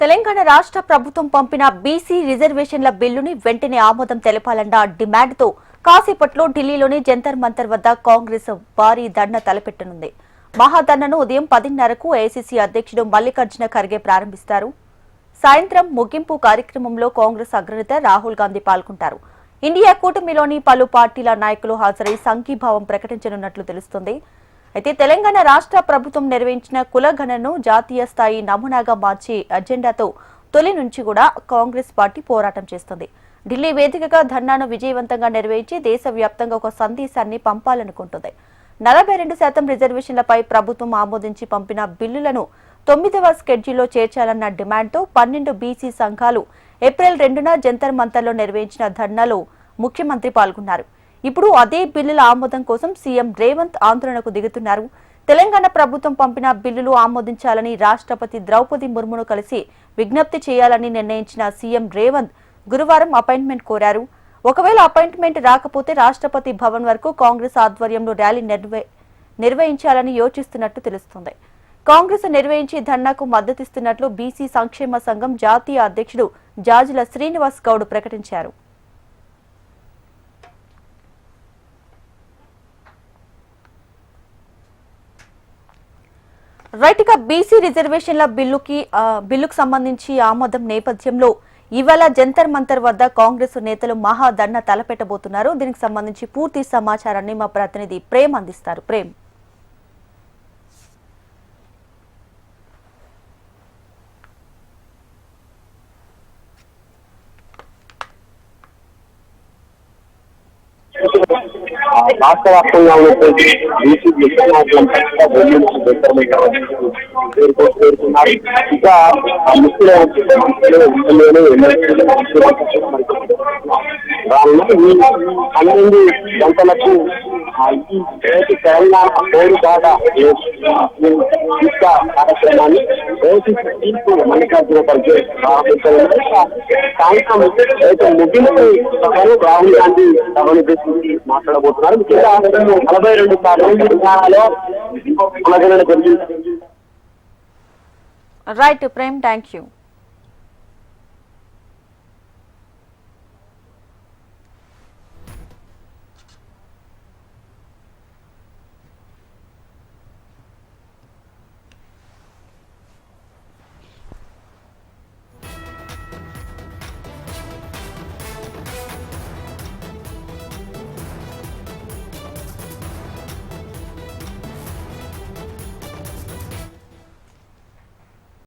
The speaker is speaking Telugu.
తెలంగాణ రాష్ట్ర ప్రభుత్వం పంపిన బీసీ రిజర్వేషన్ల బిల్లుని వెంటనే ఆమోదం తెలపాలన్న డిమాండ్తో కాసేపట్లో ఢిల్లీలోని జంతర్ మంతర్ వద్ద కాంగ్రెస్ భారీ ధర్నా తలపెట్టనుంది. మహాధర్నాను ఉదయం 10:30కు ఏఐసీసీ అధ్యక్షుడు మల్లికార్జున ఖర్గే ప్రారంభిస్తారు. సాయంత్రం ముగింపు కార్యక్రమంలో కాంగ్రెస్ అగ్రనేత రాహుల్ గాంధీ పాల్గొంటారు. ఇండియా కూటమిలోని పలు పార్టీల నాయకులు హాజరై సంఘీభావం ప్రకటించనున్నట్లు తెలుస్తోంది. అయితే తెలంగాణ రాష్ట్ర ప్రభుత్వం నిర్వహించిన కులగణనను జాతీయ స్థాయి నమూనాగా మార్చే అజెండాతో తొలి నుంచి కూడా కాంగ్రెస్ పార్టీ పోరాటం చేస్తుంది. ఢిల్లీ వేదికగా ధర్నాను విజయవంతంగా నిర్వహించి దేశవ్యాప్తంగా ఒక సందేశాన్ని పంపాలనుకుంటుంది. 42% రిజర్వేషన్లపై ప్రభుత్వం ఆమోదించి పంపిన బిల్లులను 9వ స్కెడ్యూల్లో చేర్చాలన్న డిమాండ్తో 12 బీసీ సంఘాలు ఏప్రిల్ 2న జంతర్ మంతర్లో నిర్వహించిన ధర్నాలో ముఖ్యమంత్రి పాల్గొన్నారు. ఇప్పుడు అదే బిల్లుల ఆమోదం కోసం సీఎం రేవంత్ ఆందోళనకు దిగుతున్నారు. తెలంగాణ ప్రభుత్వం పంపిన బిల్లులు ఆమోదించాలని రాష్ట్రపతి ద్రౌపది ముర్మును కలిసి విజ్ఞప్తి చేయాలని నిర్ణయించిన సీఎం రేవంత్ గురువారం అపాయింట్మెంట్ కోరారు. ఒకవేళ అపాయింట్మెంట్ రాకపోతే రాష్ట్రపతి భవన్ వరకు కాంగ్రెస్ ఆధ్వర్యంలో ర్యాలీ నిర్వహించాలని యోచిస్తున్నట్టు తెలుస్తోంది. కాంగ్రెస్ నిర్వహించే ధర్నాకు మద్దతిస్తున్నట్లు బీసీ సంక్షేమ సంఘం జాతీయ అధ్యక్షుడు జాజుల శ్రీనివాస్ గౌడ్ ప్రకటించారు. రైట్గా బీసీ రిజర్వేషన్ల బిల్లుకు సంబంధించి ఆమోదం నేపథ్యంలో ఇవాళ జంతర్ మంతర్ వద్ద కాంగ్రెస్ నేతలు మహాధర్నా తలపెట్టబోతున్నారు. దీనికి సంబంధించి పూర్తి సమాచారాన్ని మా ప్రతినిధి ప్రేమ్ అందిస్తారు. ప్రేమ్, రాష్ట్ర వ్యాప్తంగా ఉన్నటువంటి బీసీ పేర్కొన్నారు. ఇక పన్నెండు గంటలకు తెలంగాణ పేరు బాగా కార్యక్రమాన్ని మల్లికార్జున ఖర్గే సాయంత్రం అయితే ముగింపు రాహుల్ గాంధీ సభను మాట్లాడబోతున్నారు. ముఖ్యంగా 42 సార్లు తెలంగాణలో కులగణన జరిగింది. Right Prem, thank you.